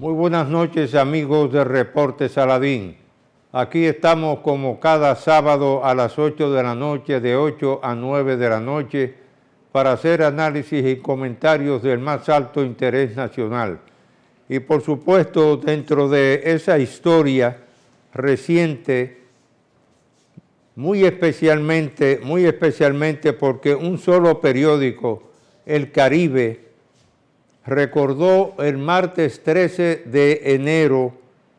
Muy buenas noches, amigos de Reporte Saladín. Aquí estamos como cada sábado a las 8 de la noche, de 8 a 9 de la noche, para hacer análisis y comentarios del más alto interés nacional. Y por supuesto, dentro de esa historia reciente, muy especialmente porque un solo periódico, El Caribe, recordó el martes 13 de enero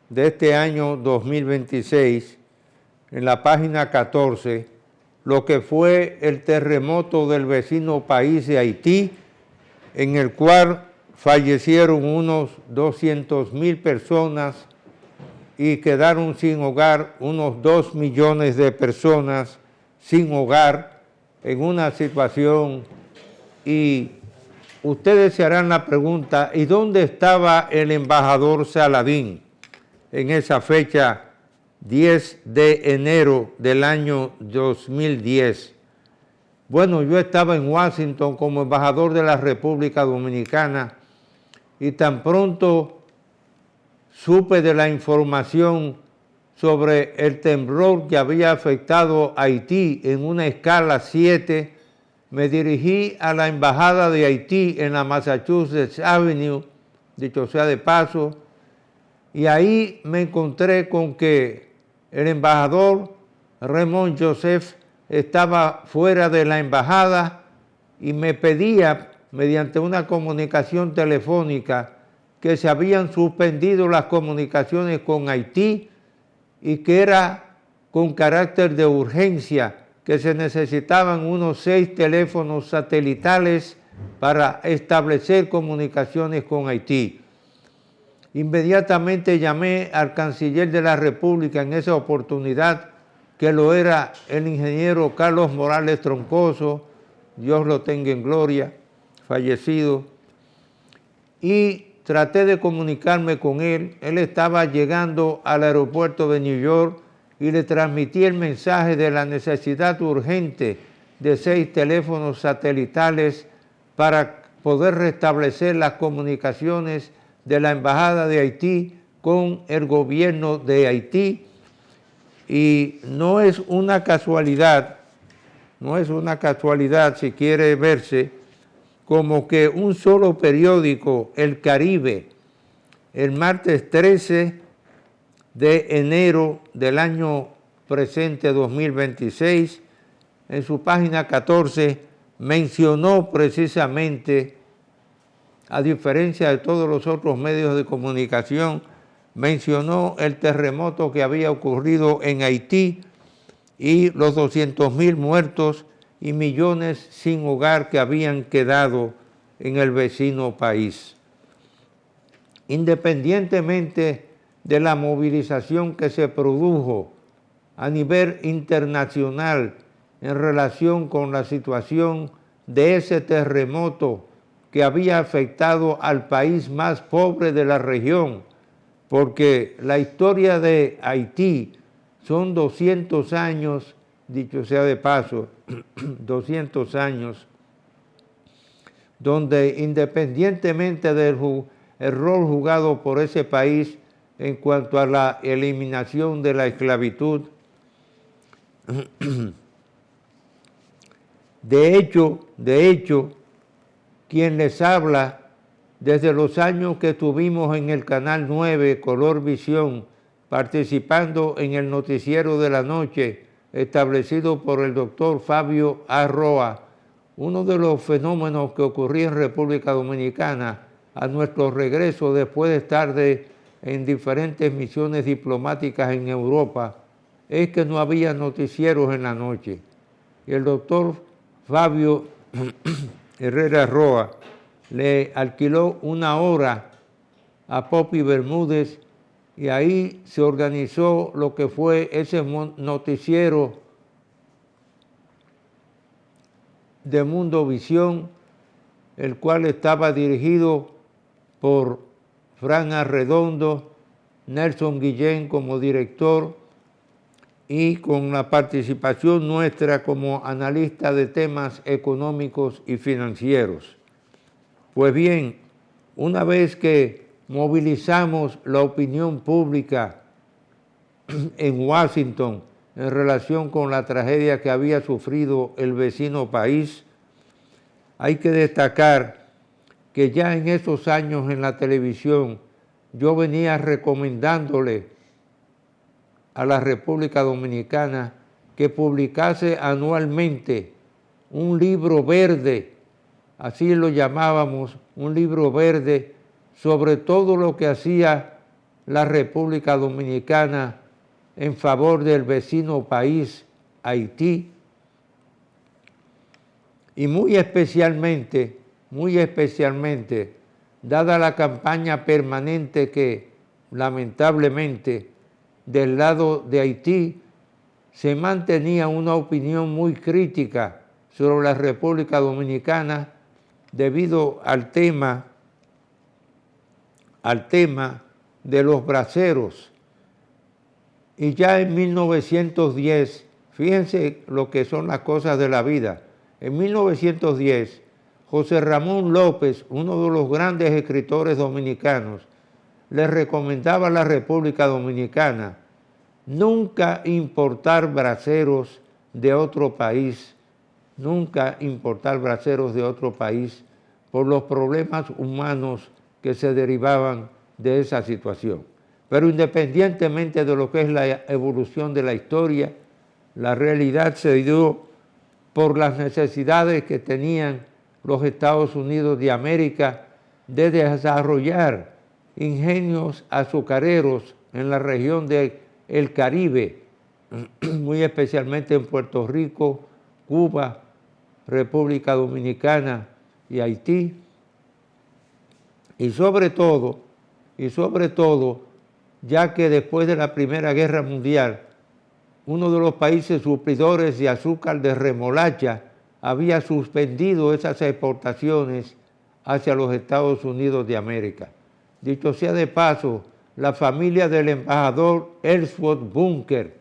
de este año 2026, en la página 14, lo que fue el terremoto del vecino país de Haití, en el cual fallecieron unos 200,000 personas y quedaron sin hogar unos 2 millones de personas sin hogar en una situación. Y ustedes se harán la pregunta, ¿y dónde estaba el embajador Saladín en esa fecha 10 de enero del año 2010? Bueno, yo estaba en Washington como embajador de la República Dominicana y tan pronto supe de la información sobre el temblor que había afectado a Haití en una escala 7, me dirigí a la embajada de Haití en la Massachusetts Avenue, dicho sea de paso, y ahí me encontré con que el embajador Raymond Joseph estaba fuera de la embajada y me pedía, mediante una comunicación telefónica, que se habían suspendido las comunicaciones con Haití y que era con carácter de urgencia, que se necesitaban unos 6 teléfonos satelitales para establecer comunicaciones con Haití. Inmediatamente llamé al canciller de la República en esa oportunidad, que lo era el ingeniero Carlos Morales Troncoso, Dios lo tenga en gloria, fallecido, y traté de comunicarme con él. Él estaba llegando al aeropuerto de New York y le transmití el mensaje de la necesidad urgente de 6 teléfonos satelitales para poder restablecer las comunicaciones de la Embajada de Haití con el gobierno de Haití. Y no es una casualidad si quiere verse, como que un solo periódico, El Caribe, el martes 13 de enero del año presente 2026, en su página 14, mencionó precisamente, a diferencia de todos los otros medios de comunicación, mencionó el terremoto que había ocurrido en Haití y los 200,000 muertos y millones sin hogar que habían quedado en el vecino país. Independientemente de la movilización que se produjo a nivel internacional en relación con la situación de ese terremoto que había afectado al país más pobre de la región, porque la historia de Haití son 200 años, dicho sea de paso, 200 años, donde independientemente del rol jugado por ese país en cuanto a la eliminación de la esclavitud, de hecho, quien les habla, desde los años que estuvimos en el Canal 9, Color Visión, participando en el noticiero de la noche, establecido por el doctor Fabio Arroa, uno de los fenómenos que ocurría en República Dominicana a nuestro regreso después de estar en diferentes misiones diplomáticas en Europa, es que no había noticieros en la noche. Y el doctor Fabio Herrera Arroa le alquiló una hora a Poppy Bermúdez y ahí se organizó lo que fue ese noticiero de Mundo Visión, el cual estaba dirigido por Fran Arredondo, Nelson Guillén como director y con la participación nuestra como analista de temas económicos y financieros. Pues bien, una vez que movilizamos la opinión pública en Washington en relación con la tragedia que había sufrido el vecino país. Hay que destacar que ya en esos años en la televisión yo venía recomendándole a la República Dominicana que publicase anualmente un libro verde, así lo llamábamos, un libro verde sobre todo lo que hacía la República Dominicana en favor del vecino país, Haití, y muy especialmente, dada la campaña permanente que lamentablemente del lado de Haití se mantenía una opinión muy crítica sobre la República Dominicana debido al tema de los braceros. Y ya en 1910, fíjense lo que son las cosas de la vida, en 1910, José Ramón López, uno de los grandes escritores dominicanos, le recomendaba a la República Dominicana nunca importar braceros de otro país, por los problemas humanos que se derivaban de esa situación. Pero independientemente de lo que es la evolución de la historia, la realidad se dio por las necesidades que tenían los Estados Unidos de América de desarrollar ingenios azucareros en la región del Caribe, muy especialmente en Puerto Rico, Cuba, República Dominicana y Haití, y sobre todo, ya que después de la Primera Guerra Mundial, uno de los países suplidores de azúcar de remolacha había suspendido esas exportaciones hacia los Estados Unidos de América. Dicho sea de paso, la familia del embajador Ellsworth Bunker,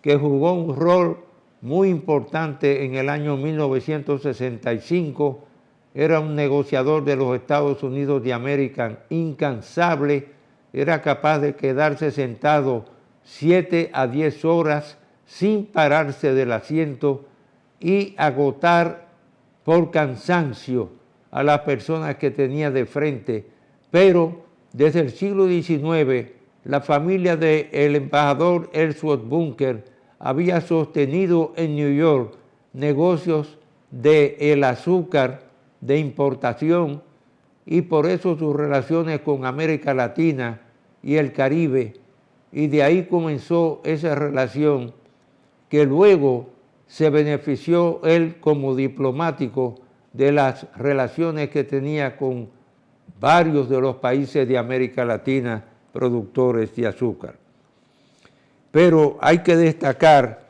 que jugó un rol muy importante en el año 1965, era un negociador de los Estados Unidos de América incansable, era capaz de quedarse sentado 7 a 10 horas sin pararse del asiento y agotar por cansancio a las personas que tenía de frente. Pero desde el siglo XIX, la familia del embajador Ellsworth Bunker había sostenido en New York negocios del azúcar de importación, y por eso sus relaciones con América Latina y el Caribe, y de ahí comenzó esa relación que luego se benefició él como diplomático de las relaciones que tenía con varios de los países de América Latina productores de azúcar. Pero hay que destacar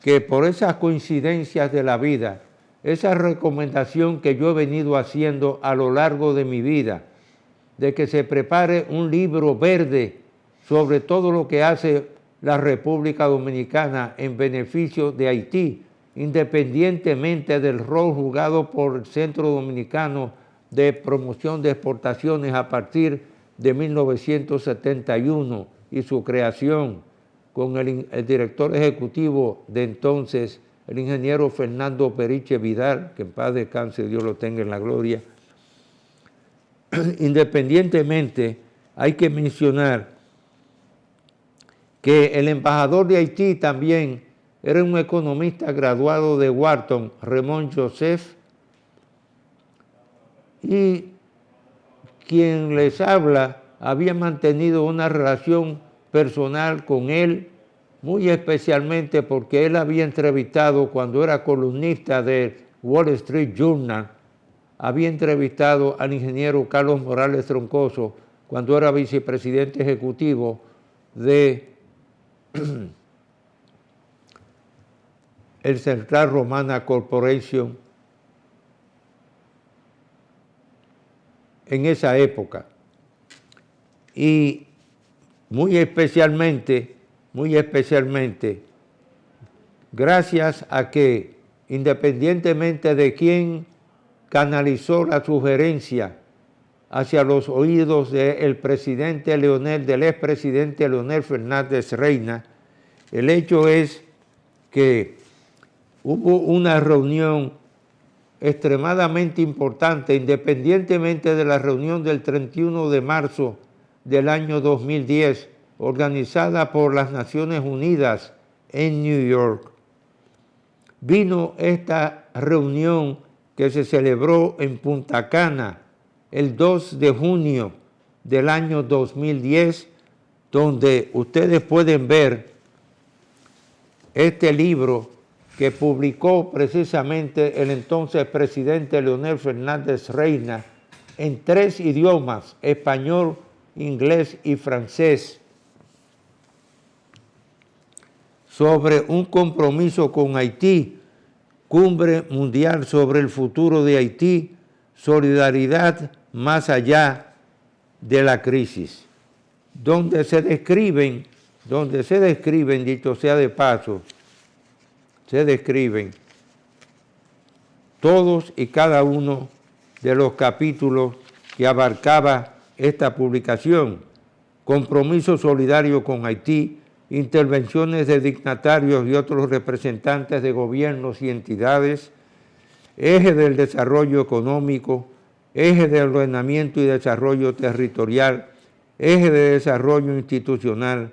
que por esas coincidencias de la vida, esa recomendación que yo he venido haciendo a lo largo de mi vida, de que se prepare un libro verde sobre todo lo que hace la República Dominicana en beneficio de Haití, independientemente del rol jugado por el Centro Dominicano de Promoción de Exportaciones a partir de 1971 y su creación con el director ejecutivo de entonces, el ingeniero Fernando Periche Vidal, que en paz descanse, Dios lo tenga en la gloria. Independientemente, hay que mencionar que el embajador de Haití también era un economista graduado de Wharton, Ramón Joseph, y quien les habla había mantenido una relación personal con él, muy especialmente porque él había entrevistado, cuando era columnista de Wall Street Journal, había entrevistado al ingeniero Carlos Morales Troncoso cuando era vicepresidente ejecutivo de el Central Romana Corporation en esa época. Y muy especialmente, gracias a que, independientemente de quién canalizó la sugerencia hacia los oídos del expresidente Leonel Fernández Reina. El hecho es que hubo una reunión extremadamente importante, independientemente de la reunión del 31 de marzo del año 2010, organizada por las Naciones Unidas en New York. Vino esta reunión que se celebró en Punta Cana el 2 de junio del año 2010, donde ustedes pueden ver este libro que publicó precisamente el entonces presidente Leonel Fernández Reina en 3 idiomas, español, inglés y francés, sobre un compromiso con Haití, Cumbre Mundial sobre el futuro de Haití, solidaridad más allá de la crisis, donde se describen, dicho sea de paso, se describen todos y cada uno de los capítulos que abarcaba esta publicación: compromiso solidario con Haití, intervenciones de dignatarios y otros representantes de gobiernos y entidades, eje del desarrollo económico, eje de ordenamiento y desarrollo territorial, eje de desarrollo institucional,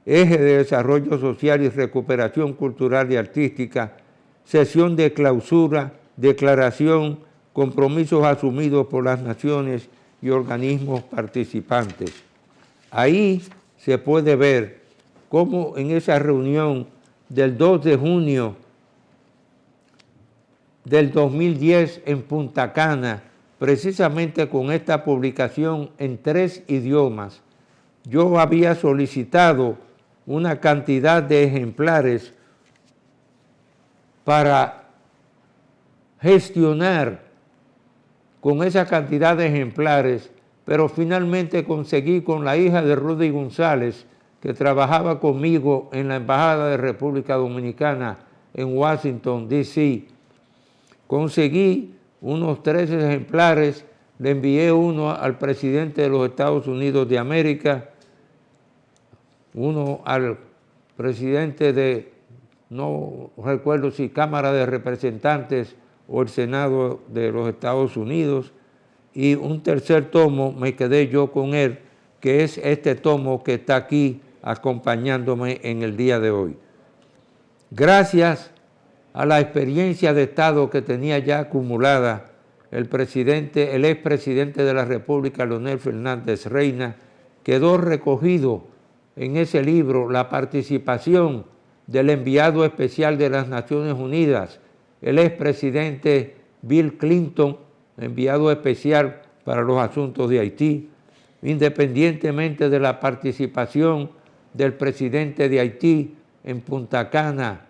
eje de desarrollo social y recuperación cultural y artística, sesión de clausura, declaración, compromisos asumidos por las naciones y organismos participantes. Ahí se puede ver cómo en esa reunión del 2 de junio del 2010 en Punta Cana, precisamente con esta publicación en 3 idiomas, yo había solicitado una cantidad de ejemplares para gestionar con esa cantidad de ejemplares, pero finalmente conseguí con la hija de Rudy González, que trabajaba conmigo en la Embajada de República Dominicana en Washington, D.C., conseguí unos 13 ejemplares, le envié uno al presidente de los Estados Unidos de América, uno al presidente de, no recuerdo si Cámara de Representantes o el Senado de los Estados Unidos, y un tercer tomo me quedé yo con él, que es este tomo que está aquí acompañándome en el día de hoy. Gracias a la experiencia de Estado que tenía ya acumulada el expresidente de la República, Leonel Fernández Reina, quedó recogido en ese libro la participación del enviado especial de las Naciones Unidas, el expresidente Bill Clinton, enviado especial para los asuntos de Haití, independientemente de la participación del presidente de Haití en Punta Cana,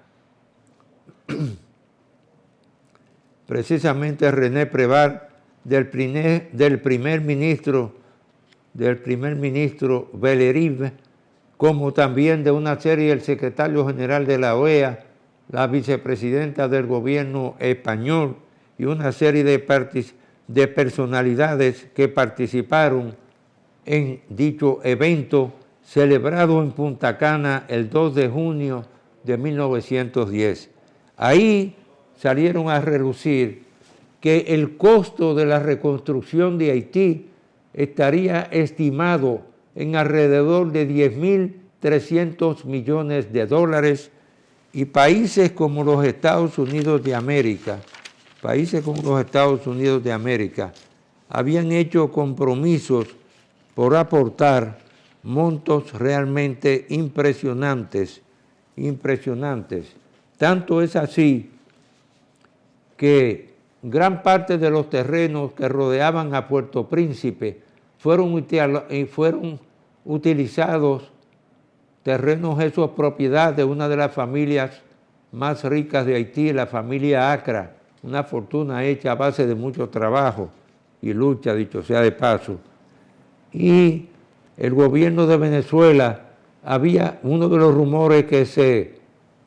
precisamente René Préval, del primer ministro Belerive, como también de una serie del secretario general de la OEA, la vicepresidenta del gobierno español y una serie de personalidades que participaron en dicho evento celebrado en Punta Cana el 2 de junio de 1910. Ahí salieron a relucir que el costo de la reconstrucción de Haití estaría estimado en alrededor de 10.300 millones de dólares, y países como los Estados Unidos de América, habían hecho compromisos por aportar montos realmente impresionantes. Tanto es así que gran parte de los terrenos que rodeaban a Puerto Príncipe fueron utilizados, terrenos esos propiedad de una de las familias más ricas de Haití, la familia Acra, una fortuna hecha a base de mucho trabajo y lucha, dicho sea de paso. Y el gobierno de Venezuela, había uno de los rumores que se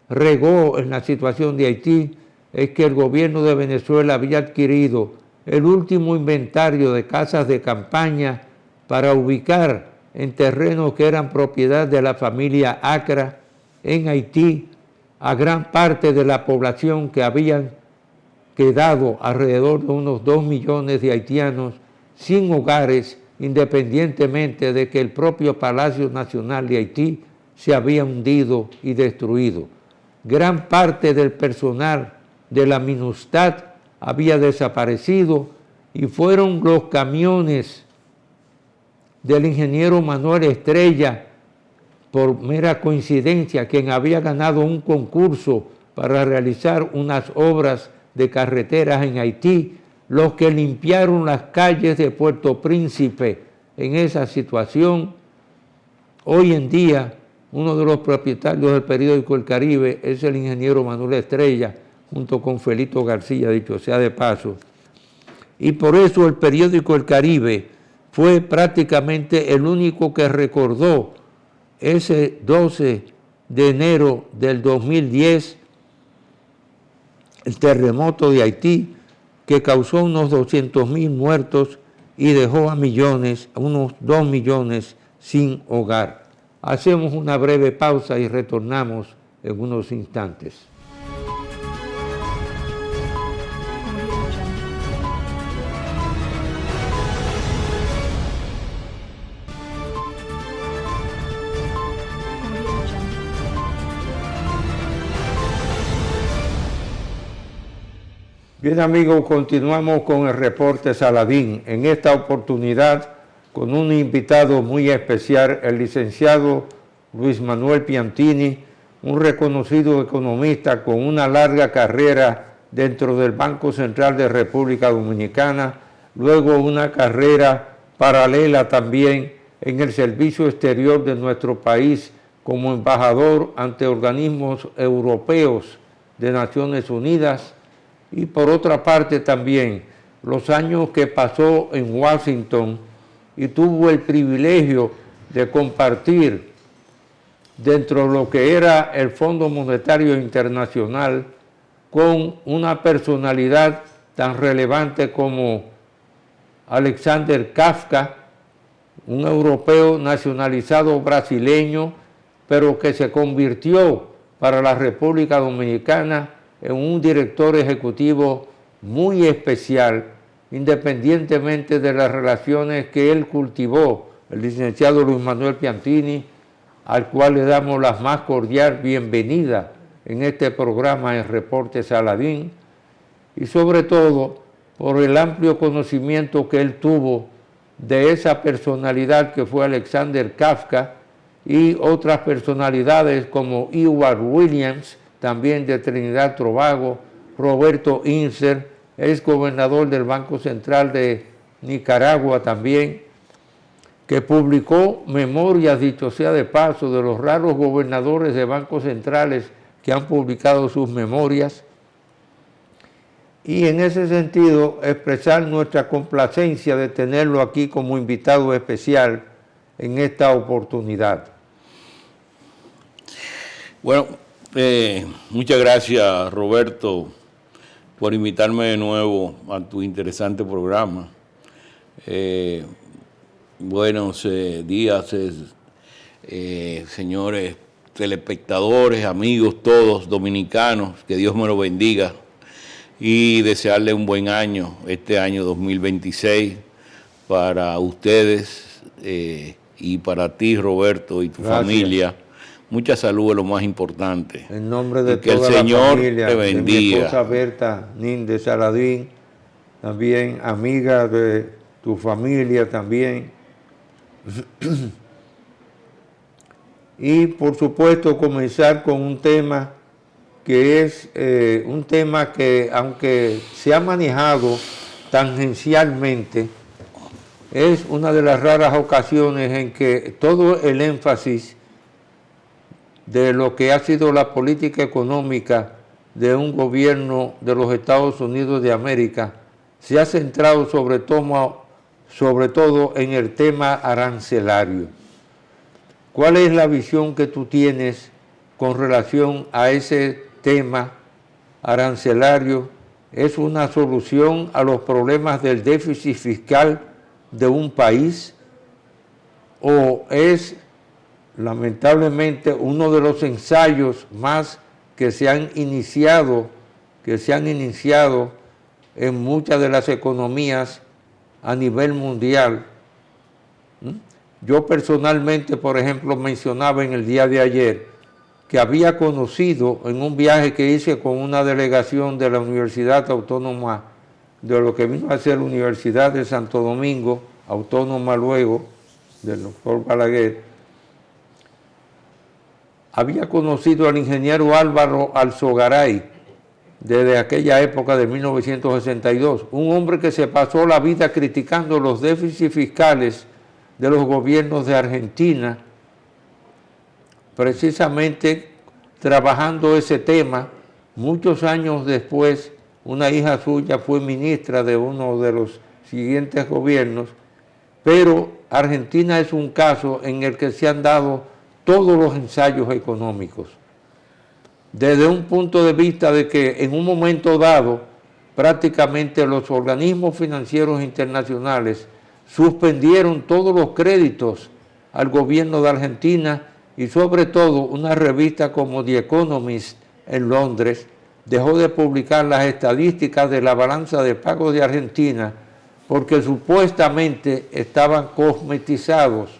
regó en la situación de Haití, es que el gobierno de Venezuela había adquirido el último inventario de casas de campaña para ubicar en terrenos que eran propiedad de la familia Acra en Haití a gran parte de la población que habían quedado alrededor de unos 2 millones de haitianos sin hogares, independientemente de que el propio Palacio Nacional de Haití se había hundido y destruido. Gran parte del personal de la MINUSTAD había desaparecido y fueron los camiones del ingeniero Manuel Estrella, por mera coincidencia, quien había ganado un concurso para realizar unas obras de carreteras en Haití, los que limpiaron las calles de Puerto Príncipe en esa situación. Hoy en día, uno de los propietarios del periódico El Caribe es el ingeniero Manuel Estrella, junto con Felito García, dicho sea de paso. Y por eso el periódico El Caribe fue prácticamente el único que recordó ese 12 de enero del 2010, el terremoto de Haití, que causó unos 200,000 muertos y dejó a millones, a unos 2 millones sin hogar. Hacemos una breve pausa y retornamos en unos instantes. Bien amigos, continuamos con el reporte Saladín. En esta oportunidad con un invitado muy especial, el licenciado Luis Manuel Piantini, un reconocido economista con una larga carrera dentro del Banco Central de República Dominicana, luego una carrera paralela también en el servicio exterior de nuestro país como embajador ante organismos europeos de Naciones Unidas, y por otra parte también los años que pasó en Washington y tuvo el privilegio de compartir dentro de lo que era el Fondo Monetario Internacional con una personalidad tan relevante como Alexander Kafka, un europeo nacionalizado brasileño, pero que se convirtió para la República Dominicana en un director ejecutivo muy especial, independientemente de las relaciones que él cultivó, el licenciado Luis Manuel Piantini, al cual le damos la más cordial bienvenida en este programa en Reporte Saladín, y sobre todo por el amplio conocimiento que él tuvo de esa personalidad que fue Alexander Kafka y otras personalidades como Edward Williams, también de Trinidad y Tobago, Roberto Inser, ex gobernador del Banco Central de Nicaragua también, que publicó memorias, dicho sea de paso, de los raros gobernadores de bancos centrales que han publicado sus memorias. Y en ese sentido, expresar nuestra complacencia de tenerlo aquí como invitado especial en esta oportunidad. Bueno, muchas gracias, Roberto, por invitarme de nuevo a tu interesante programa. Buenos días, señores telespectadores, amigos todos dominicanos, que Dios me lo bendiga y desearle un buen año, este año 2026, para ustedes y para ti, Roberto, y tu familia. Mucha salud es lo más importante. En nombre de que toda el Señor la familia, te bendiga. De mi esposa Berta Nin de Saladín, también amiga de tu familia también. Y por supuesto comenzar con un tema que es un tema que, aunque se ha manejado tangencialmente, es una de las raras ocasiones en que todo el énfasis de lo que ha sido la política económica de un gobierno de los Estados Unidos de América se ha centrado sobre todo en el tema arancelario. ¿Cuál es la visión que tú tienes con relación a ese tema arancelario es una solución a los problemas del déficit fiscal de un país o es lamentablemente uno de los ensayos más que se han iniciado en muchas de las economías a nivel mundial. Yo personalmente, por ejemplo, mencionaba en el día de ayer que había conocido en un viaje que hice con una delegación de la Universidad Autónoma, de lo que vino a ser la Universidad de Santo Domingo, autónoma luego, del doctor Balaguer, había conocido al ingeniero Álvaro Alzogaray desde aquella época de 1962, un hombre que se pasó la vida criticando los déficits fiscales de los gobiernos de Argentina, precisamente trabajando ese tema. Muchos años después, una hija suya fue ministra de uno de los siguientes gobiernos, pero Argentina es un caso en el que se han dado todos los ensayos económicos, desde un punto de vista de que en un momento dado prácticamente los organismos financieros internacionales suspendieron todos los créditos al gobierno de Argentina y sobre todo una revista como The Economist en Londres dejó de publicar las estadísticas de la balanza de pagos de Argentina porque supuestamente estaban cosmetizados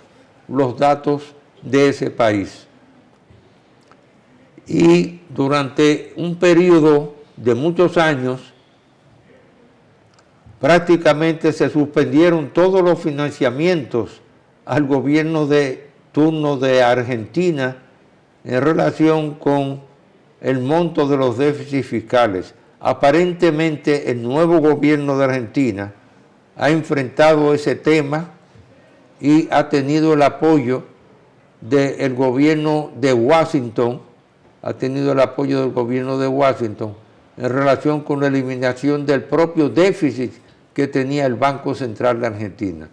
los datos de ese país. Y durante un periodo de muchos años, prácticamente se suspendieron todos los financiamientos al gobierno de turno de Argentina en relación con el monto de los déficits fiscales. Aparentemente el nuevo gobierno de Argentina ha enfrentado ese tema y ha tenido el apoyo del gobierno de Washington, en relación con la eliminación del propio déficit que tenía el Banco Central de Argentina.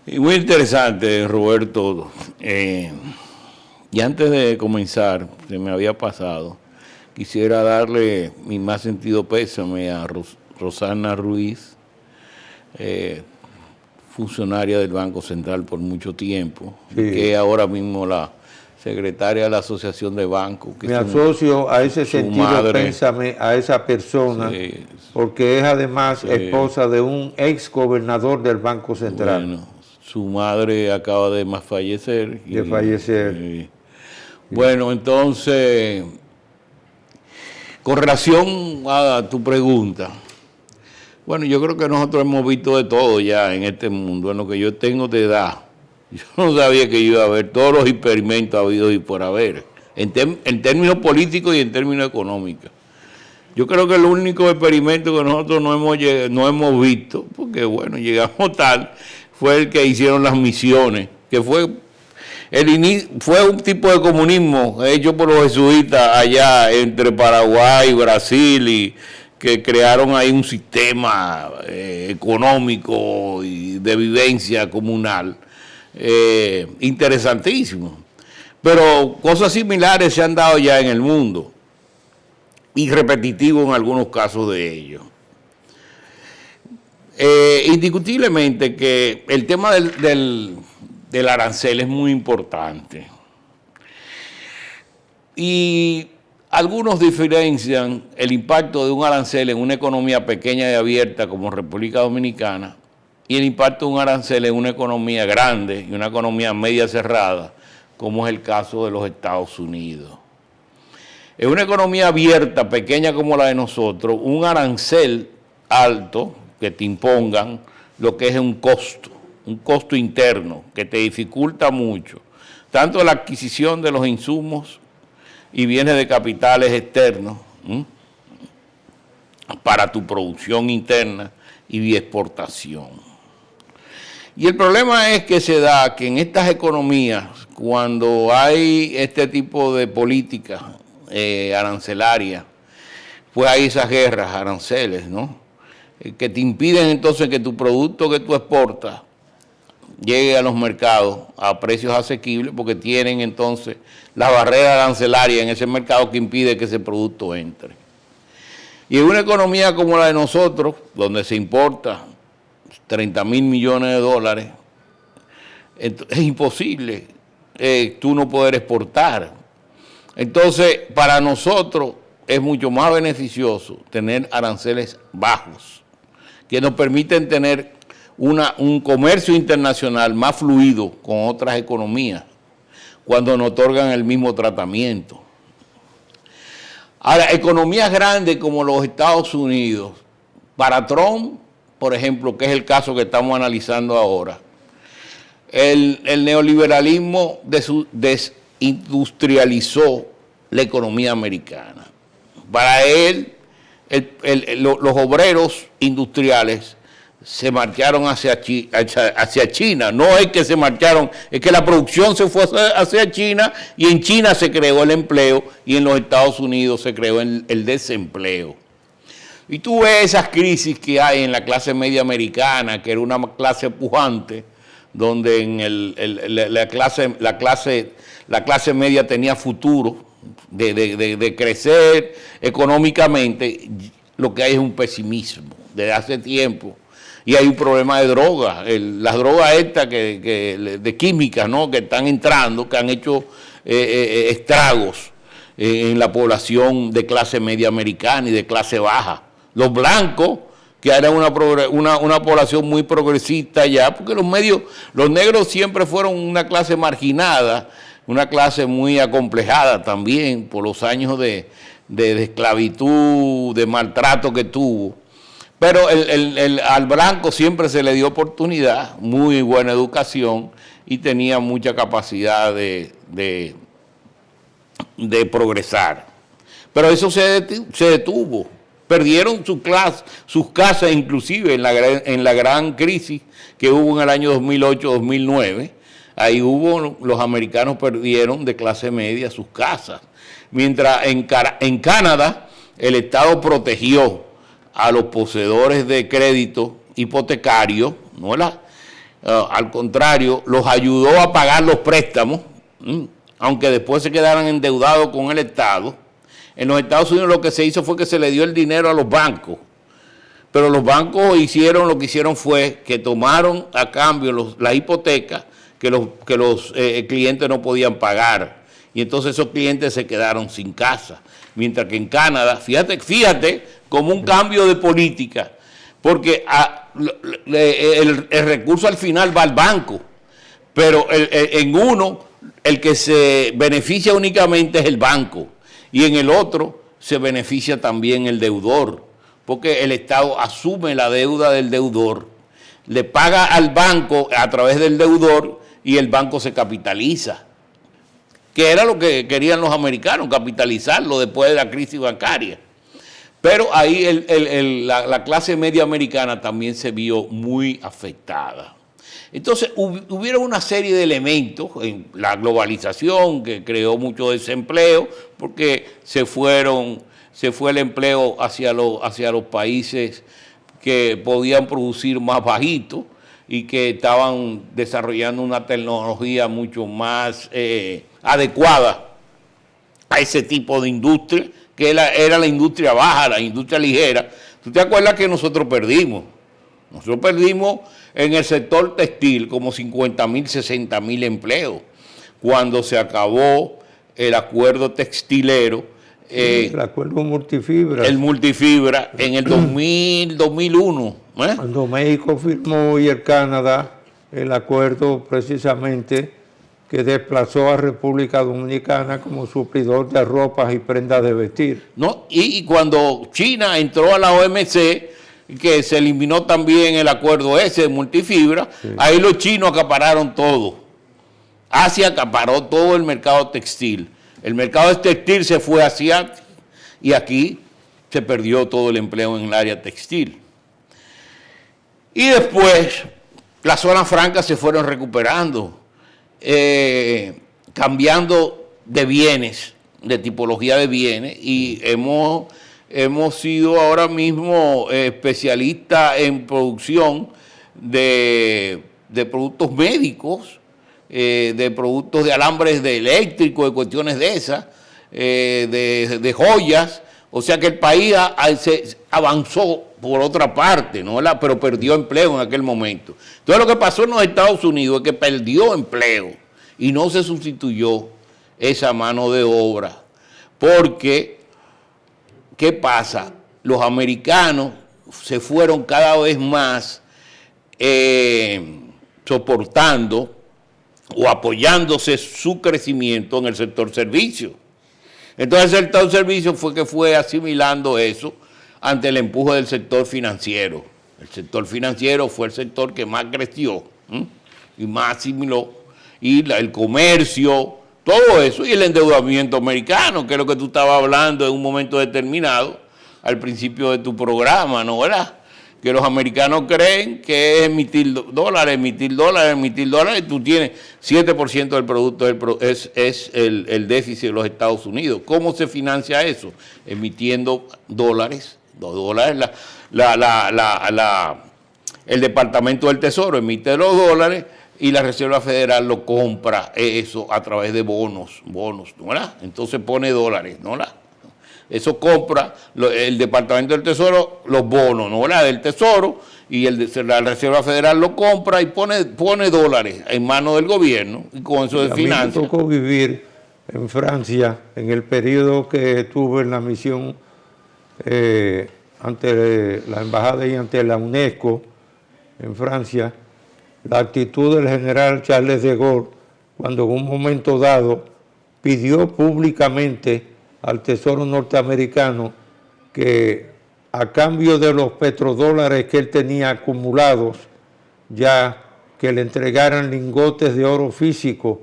Y muy interesante, Roberto. Y antes de comenzar, se me había pasado, quisiera darle mi más sentido pésame a Rosana Ruiz, funcionaria del Banco Central por mucho tiempo, sí, que es ahora mismo la secretaria de la Asociación de Bancos. Me asocio a ese sentido, pénsame a esa persona, sí, porque es además esposa de un ex gobernador del Banco Central. Bueno, su madre acaba de fallecer. Sí. Bueno, entonces, con relación a tu pregunta, bueno, yo creo que nosotros hemos visto de todo ya en este mundo, en lo que yo tengo de edad. Yo no sabía que iba a haber todos los experimentos habidos y por haber, en términos políticos y en términos económicos. Yo creo que el único experimento que nosotros no hemos visto, porque bueno, llegamos tal, fue el que hicieron las misiones, que fue un tipo de comunismo hecho por los jesuitas allá entre Paraguay, Brasil, y que crearon ahí un sistema económico y de vivencia comunal interesantísimo. Pero cosas similares se han dado ya en el mundo y repetitivo en algunos casos de ellos. Indiscutiblemente que el tema del arancel es muy importante. Y algunos diferencian el impacto de un arancel en una economía pequeña y abierta como República Dominicana y el impacto de un arancel en una economía grande y una economía media cerrada, como es el caso de los Estados Unidos. En una economía abierta, pequeña como la de nosotros, un arancel alto que te impongan lo que es un costo interno que te dificulta mucho, tanto la adquisición de los insumos y bienes de capitales externos para tu producción interna y exportación. Y el problema es que se da que en estas economías, cuando hay este tipo de políticas arancelarias, pues hay esas guerras aranceles, ¿no? Que te impiden entonces que tu producto que tú exportas llegue a los mercados a precios asequibles, porque tienen entonces la barrera arancelaria en ese mercado que impide que ese producto entre. Y en una economía como la de nosotros, donde se importa 30.000 millones de dólares, es imposible tú no poder exportar. Entonces, para nosotros es mucho más beneficioso tener aranceles bajos, que nos permiten tener un comercio internacional más fluido con otras economías, cuando nos otorgan el mismo tratamiento. Ahora, economías grandes como los Estados Unidos, para Trump, por ejemplo, que es el caso que estamos analizando ahora, el neoliberalismo desindustrializó la economía americana. Para él, los obreros industriales se marcharon hacia China. No es que se marcharon, es que la producción se fue hacia China y en China se creó el empleo y en los Estados Unidos se creó el desempleo. Y tú ves esas crisis que hay en la clase media americana, que era una clase pujante, donde en la clase media tenía futuro de crecer económicamente. Lo que hay es un pesimismo desde hace tiempo. Y hay un problema de drogas, las drogas estas de químicas, ¿no?, que están entrando, que han hecho estragos en la población de clase media americana y de clase baja. Los blancos, que eran una población muy progresista ya, porque los negros siempre fueron una clase marginada, una clase muy acomplejada también por los años de esclavitud, de maltrato que tuvo. Pero al blanco siempre se le dio oportunidad, muy buena educación y tenía mucha capacidad de progresar. Pero eso se detuvo. Perdieron sus casas, inclusive en la gran crisis que hubo en el año 2008-2009. Ahí los americanos perdieron de clase media sus casas. Mientras en Canadá el Estado protegió a los poseedores de crédito hipotecario, al contrario, los ayudó a pagar los préstamos, aunque después se quedaran endeudados con el Estado. En los Estados Unidos lo que se hizo fue que se le dio el dinero a los bancos, pero los bancos lo que hicieron fue que tomaron a cambio las hipotecas que los clientes no podían pagar, y entonces esos clientes se quedaron sin casa. Mientras que en Canadá, fíjate como un cambio de política, porque el recurso al final va al banco, pero en uno el que se beneficia únicamente es el banco, y en el otro se beneficia también el deudor, porque el Estado asume la deuda del deudor, le paga al banco a través del deudor y el banco se capitaliza, que era lo que querían los americanos, capitalizarlo después de la crisis bancaria. Pero ahí la clase media americana también se vio muy afectada. Entonces hubieron una serie de elementos en la globalización que creó mucho desempleo, porque se fue el empleo hacia los países que podían producir más bajito y que estaban desarrollando una tecnología mucho más adecuada a ese tipo de industria, que era la industria baja, la industria ligera. ¿Tú te acuerdas que nosotros perdimos? Nosotros perdimos en el sector textil como 50.000, 60.000 empleos, cuando se acabó el acuerdo textilero. El acuerdo multifibra. El multifibra en el 2001. Cuando México firmó y el Canadá el acuerdo precisamente que desplazó a República Dominicana como suplidor de ropas y prendas de vestir. ¿No? Y cuando China entró a la OMC, que se eliminó también el acuerdo ese de multifibra, sí, ahí los chinos acapararon todo. Asia acaparó todo el mercado textil. El mercado textil se fue hacia y aquí se perdió todo el empleo en el área textil. Y después las zonas francas se fueron recuperando, cambiando de bienes, de tipología de bienes, y hemos sido ahora mismo especialistas en producción de productos médicos, de productos de alambres de eléctrico, de cuestiones de esas, de joyas. O sea que el país se avanzó por otra parte, ¿no? Pero perdió empleo en aquel momento. Entonces lo que pasó en los Estados Unidos es que perdió empleo y no se sustituyó esa mano de obra. Porque, ¿qué pasa? Los americanos se fueron cada vez más soportando o apoyándose su crecimiento en el sector servicio. Entonces el sector servicio fue asimilando eso ante el empuje del sector financiero. El sector financiero fue el sector que más creció y más asimiló, y el comercio, todo eso, y el endeudamiento americano, que es lo que tú estabas hablando en un momento determinado al principio de tu programa, ¿no? ¿Verdad? Que los americanos creen que es emitir dólares, y tú tienes 7% del producto, es el déficit de los Estados Unidos. ¿Cómo se financia eso? Emitiendo dólares. El Departamento del Tesoro emite los dólares y la Reserva Federal lo compra eso a través de bonos, ¿no? ¿Verdad? Entonces pone dólares, ¿no? ¿Verdad? Eso compra el Departamento del Tesoro, los bonos, ¿no? Del Tesoro, y la Reserva Federal lo compra y pone dólares en manos del gobierno, y con eso se financia. A mí me tocó vivir en Francia en el periodo que tuve en la misión ante la embajada y ante la UNESCO en Francia, la actitud del general Charles de Gaulle, cuando en un momento dado pidió públicamente al Tesoro norteamericano que a cambio de los petrodólares que él tenía acumulados, ya que le entregaran lingotes de oro físico,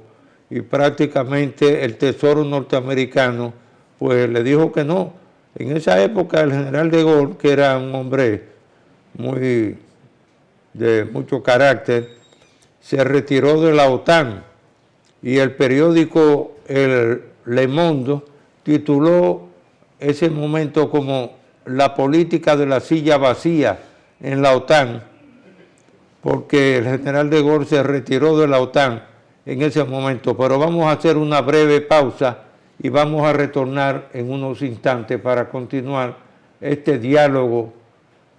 y prácticamente el Tesoro norteamericano pues le dijo que no. En esa época el general de Gaulle, que era un hombre de mucho carácter, se retiró de la OTAN, y el periódico el Le Monde tituló ese momento como la política de la silla vacía en la OTAN, porque el general de Gaulle se retiró de la OTAN en ese momento. Pero vamos a hacer una breve pausa y vamos a retornar en unos instantes para continuar este diálogo,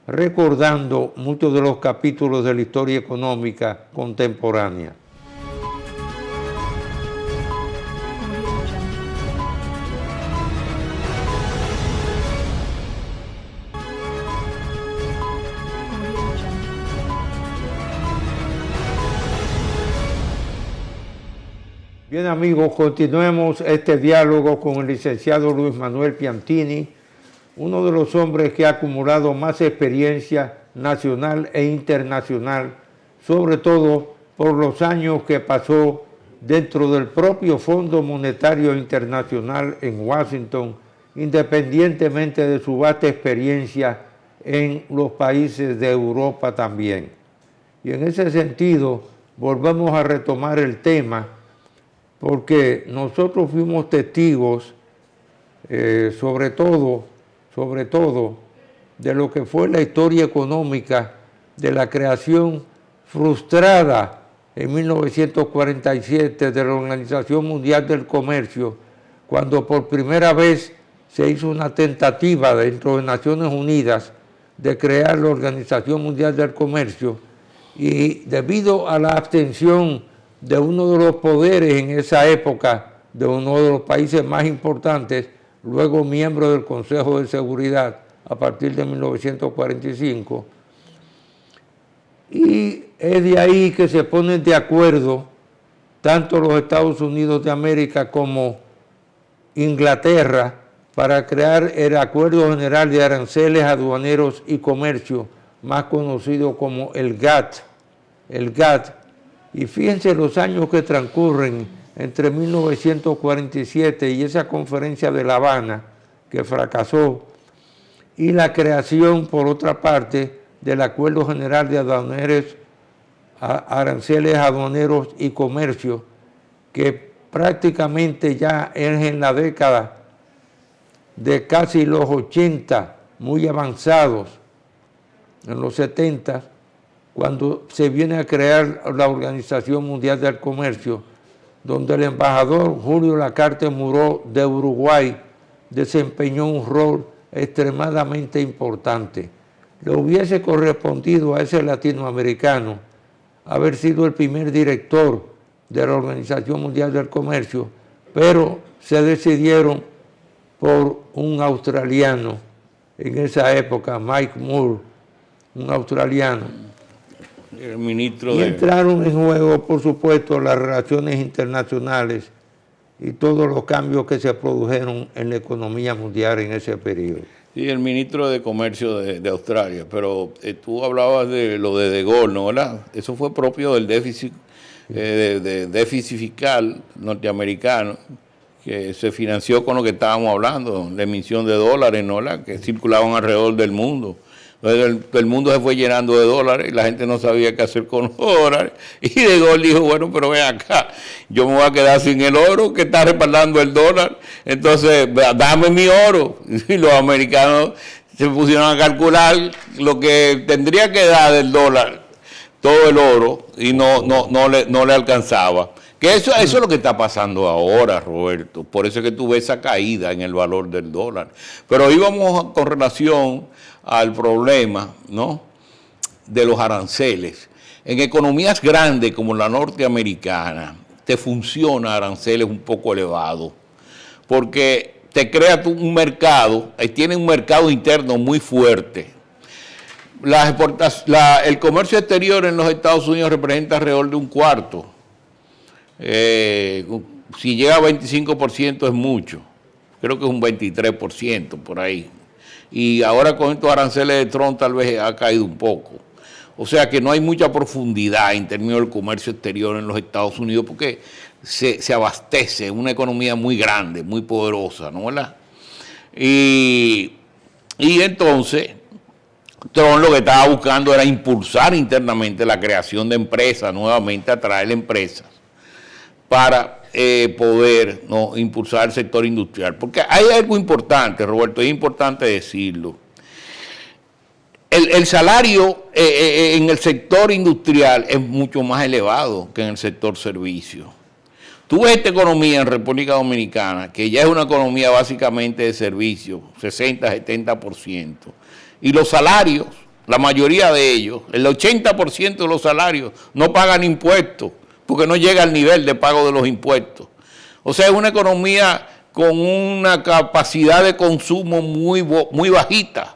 recordando muchos de los capítulos de la historia económica contemporánea. Bien amigos, continuemos este diálogo con el licenciado Luis Manuel Piantini, uno de los hombres que ha acumulado más experiencia nacional e internacional, sobre todo por los años que pasó dentro del propio Fondo Monetario Internacional en Washington, independientemente de su vasta experiencia en los países de Europa también. Y en ese sentido, volvemos a retomar el tema, porque nosotros fuimos testigos, sobre todo, de lo que fue la historia económica de la creación frustrada en 1947 de la Organización Mundial del Comercio, cuando por primera vez se hizo una tentativa dentro de Naciones Unidas de crear la Organización Mundial del Comercio, y debido a la abstención de uno de los poderes en esa época, de uno de los países más importantes, luego miembro del Consejo de Seguridad a partir de 1945, y es de ahí que se ponen de acuerdo tanto los Estados Unidos de América como Inglaterra para crear el Acuerdo General de Aranceles, Aduaneros y Comercio, más conocido como el GATT. Y fíjense los años que transcurren entre 1947 y esa conferencia de La Habana, que fracasó, y la creación, por otra parte, del Acuerdo General de Aranceles, Aduaneros y Comercio, que prácticamente ya es en la década de casi los 80, muy avanzados, en los 70, cuando se viene a crear la Organización Mundial del Comercio, donde el embajador Julio Lacarte Muró de Uruguay desempeñó un rol extremadamente importante. Le hubiese correspondido a ese latinoamericano haber sido el primer director de la Organización Mundial del Comercio, pero se decidieron por un australiano en esa época, Mike Moore, un australiano. El ministro y entraron en juego, por supuesto, las relaciones internacionales y todos los cambios que se produjeron en la economía mundial en ese periodo. Sí, el ministro de Comercio de Australia, pero tú hablabas de lo de Gaulle, ¿no? ¿Verdad? Eso fue propio del déficit, de déficit fiscal norteamericano, que se financió con lo que estábamos hablando, la emisión de dólares, ¿no? Que circulaban alrededor del mundo. Entonces el mundo se fue llenando de dólares y la gente no sabía qué hacer con los dólares. Y De Gaulle dijo, bueno, pero ven acá, yo me voy a quedar sin el oro que está respaldando el dólar, entonces dame mi oro. Y los americanos se pusieron a calcular lo que tendría que dar del dólar, todo el oro, y no le alcanzaba. Que eso es lo que está pasando ahora, Roberto. Por eso es que tú ves esa caída en el valor del dólar. Pero íbamos con relación al problema, ¿no?, de los aranceles. En economías grandes como la norteamericana, te funciona aranceles un poco elevados, porque te crea un mercado, tiene un mercado interno muy fuerte. El comercio exterior en los Estados Unidos representa alrededor de un cuarto. Si llega a 25% es mucho, creo que es un 23% por ahí. Y ahora con estos aranceles de Trump tal vez ha caído un poco. O sea que no hay mucha profundidad en términos del comercio exterior en los Estados Unidos porque se abastece, una economía muy grande, muy poderosa, ¿no? ¿Verdad? Y entonces Trump lo que estaba buscando era impulsar internamente la creación de empresas, nuevamente atraer empresas para poder, ¿no?, impulsar el sector industrial. Porque hay algo importante, Roberto, es importante decirlo. El salario en el sector industrial es mucho más elevado que en el sector servicio. Tú ves esta economía en República Dominicana, que ya es una economía básicamente de servicio, 60-70%. Y los salarios, la mayoría de ellos, el 80% de los salarios no pagan impuestos, porque no llega al nivel de pago de los impuestos. O sea, es una economía con una capacidad de consumo muy bajita.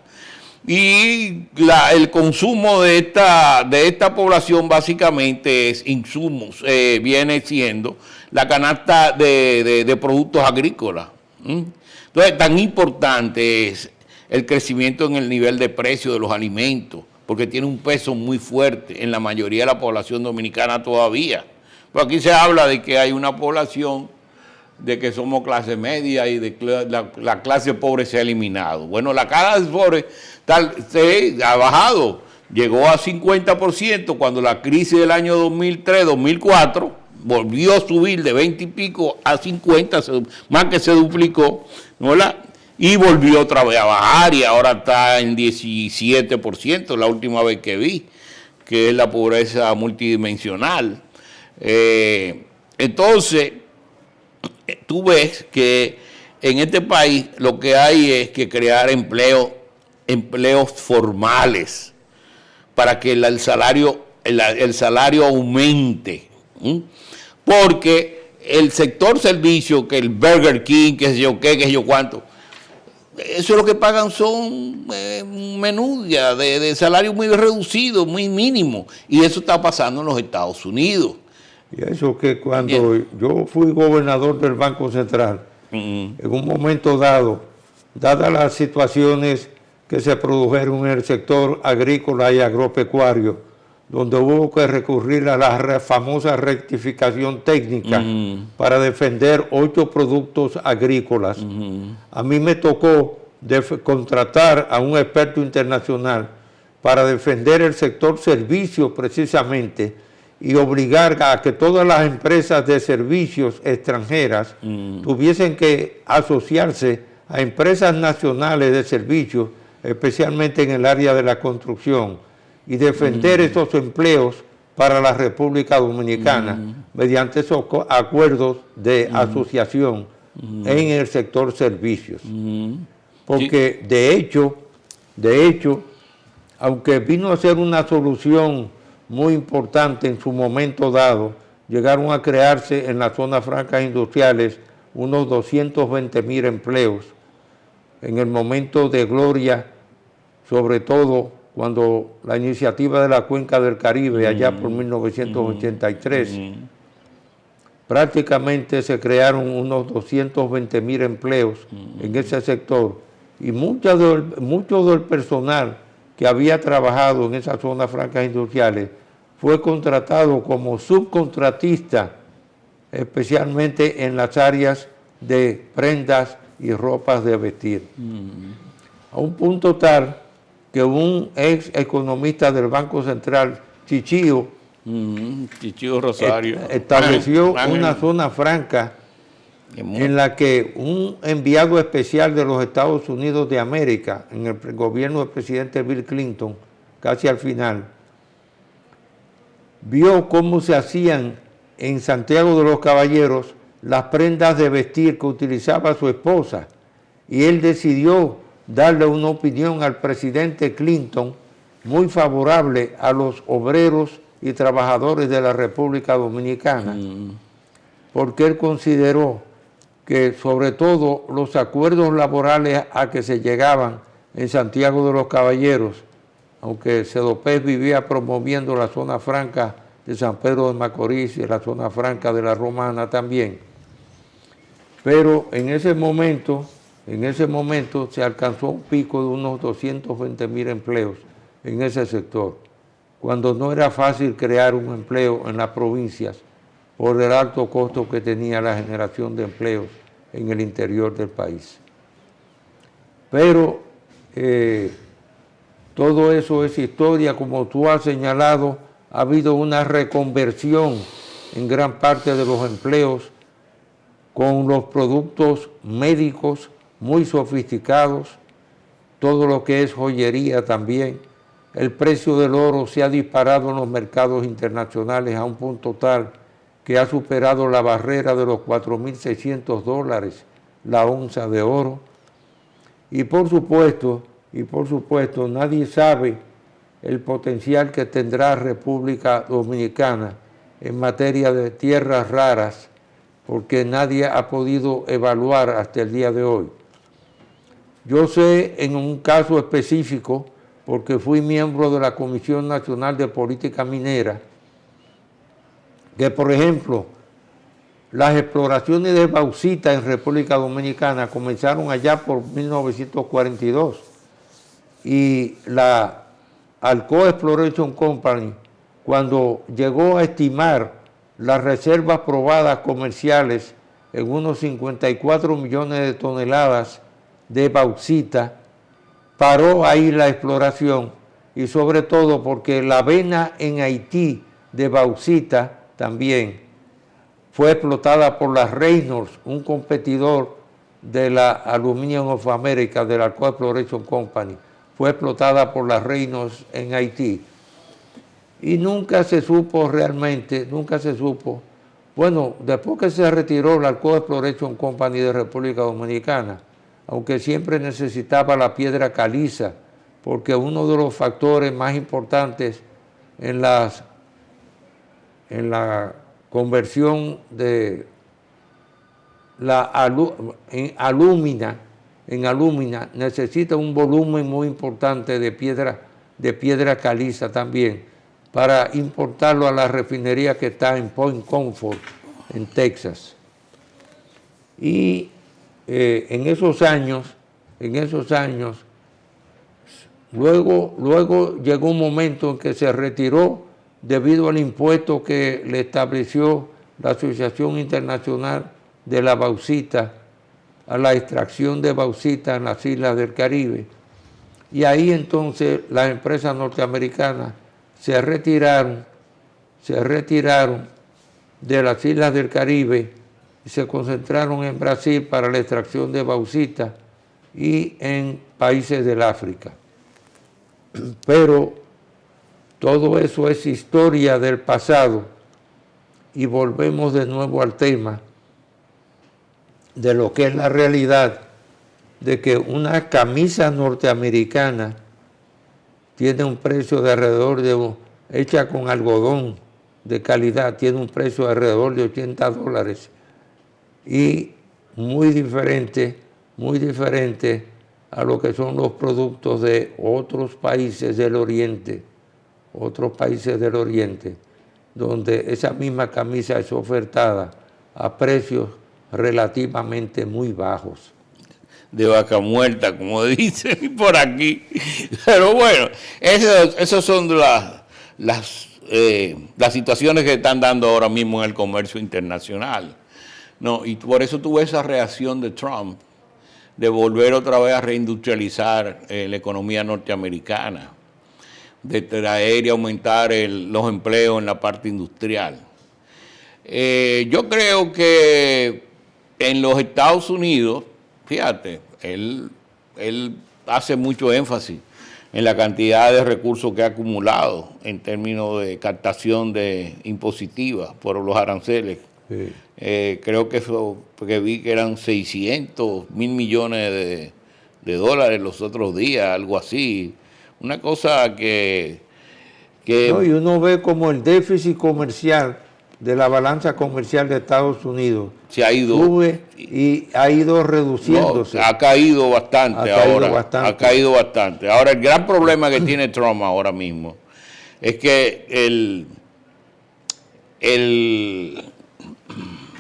Y el consumo de esta población básicamente es insumos, viene siendo la canasta de productos agrícolas. Entonces, tan importante es el crecimiento en el nivel de precio de los alimentos, porque tiene un peso muy fuerte en la mayoría de la población dominicana todavía. Pero aquí se habla de que hay una población, de que somos clase media y de la clase pobre se ha eliminado. Bueno, la clase pobre ha bajado, llegó a 50% cuando la crisis del año 2003-2004 volvió a subir de 20 y pico a 50, más que se duplicó, ¿no? Y volvió otra vez a bajar y ahora está en 17%, la última vez que vi, que es la pobreza multidimensional. Entonces, tú ves que en este país lo que hay es que crear empleos formales para que el salario aumente. Porque el sector servicio, que el Burger King, que sé yo qué, que sé yo cuánto, eso lo que pagan son menudias de salario muy reducido, muy mínimo. Y eso está pasando en los Estados Unidos. Y eso que cuando yo fui gobernador del Banco Central, en un momento dado, dadas las situaciones que se produjeron en el sector agrícola y agropecuario, donde hubo que recurrir a la famosa rectificación técnica para defender 8 productos agrícolas. A mí me tocó contratar a un experto internacional para defender el sector servicio precisamente, y obligar a que todas las empresas de servicios extranjeras tuviesen que asociarse a empresas nacionales de servicios, especialmente en el área de la construcción, y defender esos empleos para la República Dominicana mediante esos acuerdos de asociación en el sector servicios. porque sí. de hecho, aunque vino a ser una solución muy importante en su momento dado, llegaron a crearse en las zonas francas industriales unos 220,000 empleos. En el momento de gloria, sobre todo cuando la iniciativa de la Cuenca del Caribe, allá por 1983, prácticamente se crearon unos 220,000 empleos en ese sector, y mucho del personal que había trabajado en esas zonas francas industriales fue contratado como subcontratista, especialmente en las áreas de prendas y ropas de vestir. A un punto tal que un ex economista del Banco Central, Chichío Rosario, estableció una zona franca en la que un enviado especial de los Estados Unidos de América, en el gobierno del presidente Bill Clinton, casi al final, vio cómo se hacían en Santiago de los Caballeros las prendas de vestir que utilizaba su esposa, y él decidió darle una opinión al presidente Clinton muy favorable a los obreros y trabajadores de la República Dominicana, porque él consideró que sobre todo los acuerdos laborales a que se llegaban en Santiago de los Caballeros, aunque Sedopés vivía promoviendo la zona franca de San Pedro de Macorís y la zona franca de la Romana también, pero en ese momento se alcanzó un pico de unos 220,000 empleos en ese sector, cuando no era fácil crear un empleo en las provincias por el alto costo que tenía la generación de empleos en el interior del país. Pero todo eso es historia. Como tú has señalado, ha habido una reconversión en gran parte de los empleos con los productos médicos muy sofisticados, todo lo que es joyería también. El precio del oro se ha disparado en los mercados internacionales a un punto tal que ha superado la barrera de los $4,600 la onza de oro. Y por supuesto, nadie sabe el potencial que tendrá República Dominicana en materia de tierras raras, porque nadie ha podido evaluar hasta el día de hoy. Yo sé en un caso específico, porque fui miembro de la Comisión Nacional de Política Minera, que por ejemplo, las exploraciones de bauxita en República Dominicana comenzaron allá por 1942, y la Alcoa Exploration Company, cuando llegó a estimar las reservas probadas comerciales en unos 54 millones de toneladas de bauxita, paró ahí la exploración, y sobre todo porque la vena en Haití de bauxita también fue explotada por la Reynolds, un competidor de la Aluminium of America, de la Alcoa Exploration Company, fue explotada por la Reynolds en Haití. Y nunca se supo realmente, bueno, después que se retiró la Alcoa Exploration Company de República Dominicana, aunque siempre necesitaba la piedra caliza, porque uno de los factores más importantes en la conversión de la alúmina necesita un volumen muy importante de piedra caliza también, para importarlo a la refinería que está en Point Comfort, en Texas. Y en esos años, luego llegó un momento en que se retiró debido al impuesto que le estableció la Asociación Internacional de la Bauxita a la extracción de bauxita en las islas del Caribe. Y ahí entonces las empresas norteamericanas se retiraron de las islas del Caribe y se concentraron en Brasil para la extracción de bauxita y en países del África. Pero todo eso es historia del pasado, y volvemos de nuevo al tema de lo que es la realidad de que una camisa norteamericana tiene un precio de alrededor de, hecha con algodón de calidad, tiene un precio de alrededor de $80 y muy diferente a lo que son los productos de otros países del Oriente, donde esa misma camisa es ofertada a precios relativamente muy bajos. De vaca muerta, como dicen por aquí. Pero bueno, esas son las situaciones que están dando ahora mismo en el comercio internacional. No, y por eso tuve esa reacción de Trump de volver otra vez a reindustrializar la economía norteamericana, de traer y aumentar los empleos en la parte industrial. Yo creo que en los Estados Unidos, fíjate, él hace mucho énfasis en la cantidad de recursos que ha acumulado en términos de captación de impositiva por los aranceles. Sí. Creo que vi que eran 600 mil millones de dólares los otros días, algo así. Una cosa que no, y uno ve como el déficit comercial de la balanza comercial de Estados Unidos se ha ido, sube y ha ido reduciéndose. No, ha caído bastante ahora. Ha caído bastante. Ahora, el gran problema que tiene Trump ahora mismo es que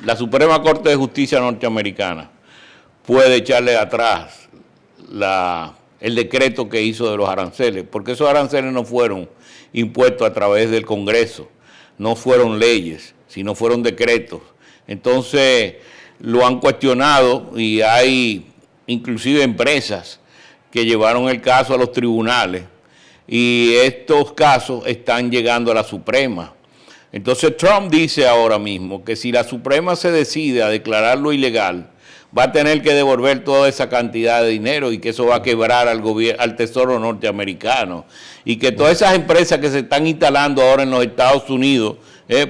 la Suprema Corte de Justicia norteamericana puede echarle atrás el decreto que hizo de los aranceles, porque esos aranceles no fueron impuestos a través del Congreso, no fueron leyes, sino fueron decretos. Entonces lo han cuestionado y hay inclusive empresas que llevaron el caso a los tribunales y estos casos están llegando a la Suprema. Entonces Trump dice ahora mismo que si la Suprema se decide a declararlo ilegal, va a tener que devolver toda esa cantidad de dinero y que eso va a quebrar al Tesoro norteamericano. Y que todas esas empresas que se están instalando ahora en los Estados Unidos,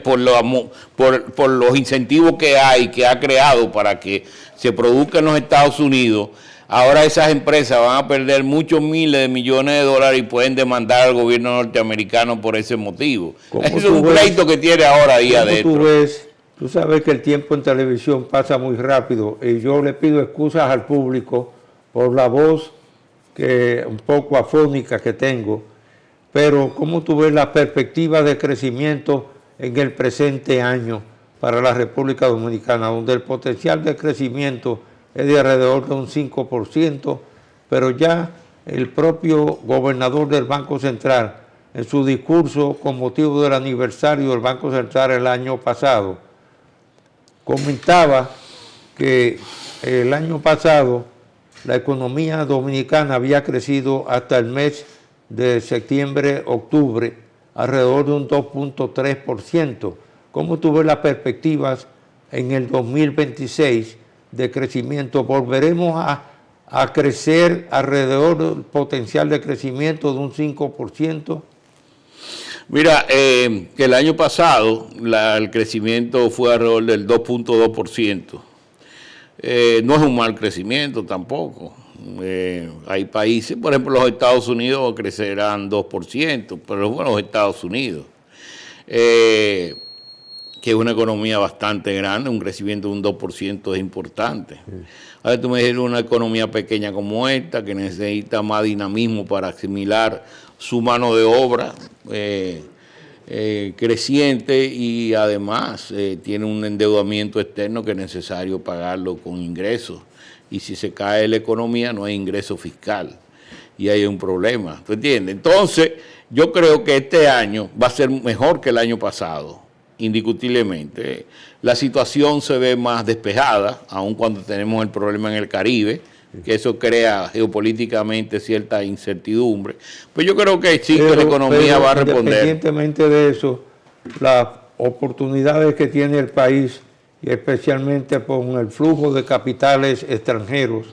por los incentivos que ha creado para que se produzca en los Estados Unidos, ahora esas empresas van a perder muchos miles de millones de dólares y pueden demandar al gobierno norteamericano por ese motivo. Ese es un pleito que tiene ahora ahí adentro. Tú sabes que el tiempo en televisión pasa muy rápido y yo le pido excusas al público por la voz un poco afónica que tengo, pero ¿cómo tú ves la perspectiva de crecimiento en el presente año para la República Dominicana, donde el potencial de crecimiento es de alrededor de un 5%, pero ya el propio gobernador del Banco Central, en su discurso con motivo del aniversario del Banco Central el año pasado, comentaba que el año pasado la economía dominicana había crecido hasta el mes de septiembre-octubre alrededor de un 2.3%. ¿Cómo tú ves las perspectivas en el 2026 de crecimiento? ¿Volveremos a crecer alrededor del potencial de crecimiento de un 5%? Mira, que el año pasado el crecimiento fue alrededor del 2.2%. No es un mal crecimiento tampoco. Hay países, por ejemplo los Estados Unidos crecerán 2%, pero bueno, los Estados Unidos, que es una economía bastante grande, un crecimiento de un 2% es importante. Sí. Ahora tú me dices una economía pequeña como esta, que necesita más dinamismo para asimilar su mano de obra creciente y además tiene un endeudamiento externo que es necesario pagarlo con ingresos. Y si se cae la economía no hay ingreso fiscal y hay un problema, ¿tú entiendes? Entonces yo creo que este año va a ser mejor que el año pasado, indiscutiblemente. La situación se ve más despejada, aun cuando tenemos el problema en el Caribe, que eso crea geopolíticamente cierta incertidumbre. Pues yo creo que sí, que la economía va a responder. Independientemente de eso, las oportunidades que tiene el país, y especialmente con el flujo de capitales extranjeros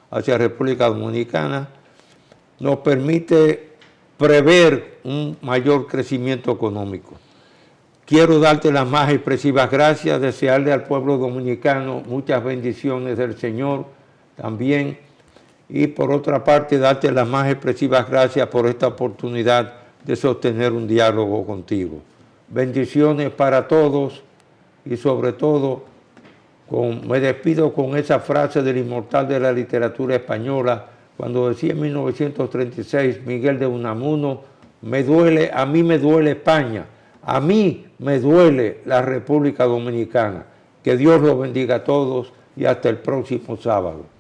hacia República Dominicana, nos permite prever un mayor crecimiento económico. Quiero darte las más expresivas gracias, desearle al pueblo dominicano muchas bendiciones del Señor también, y por otra parte darte las más expresivas gracias por esta oportunidad de sostener un diálogo contigo. Bendiciones para todos y sobre todo me despido con esa frase del inmortal de la literatura española cuando decía en 1936 Miguel de Unamuno: a mí me duele España, a mí me duele la República Dominicana. Que Dios los bendiga a todos y hasta el próximo sábado.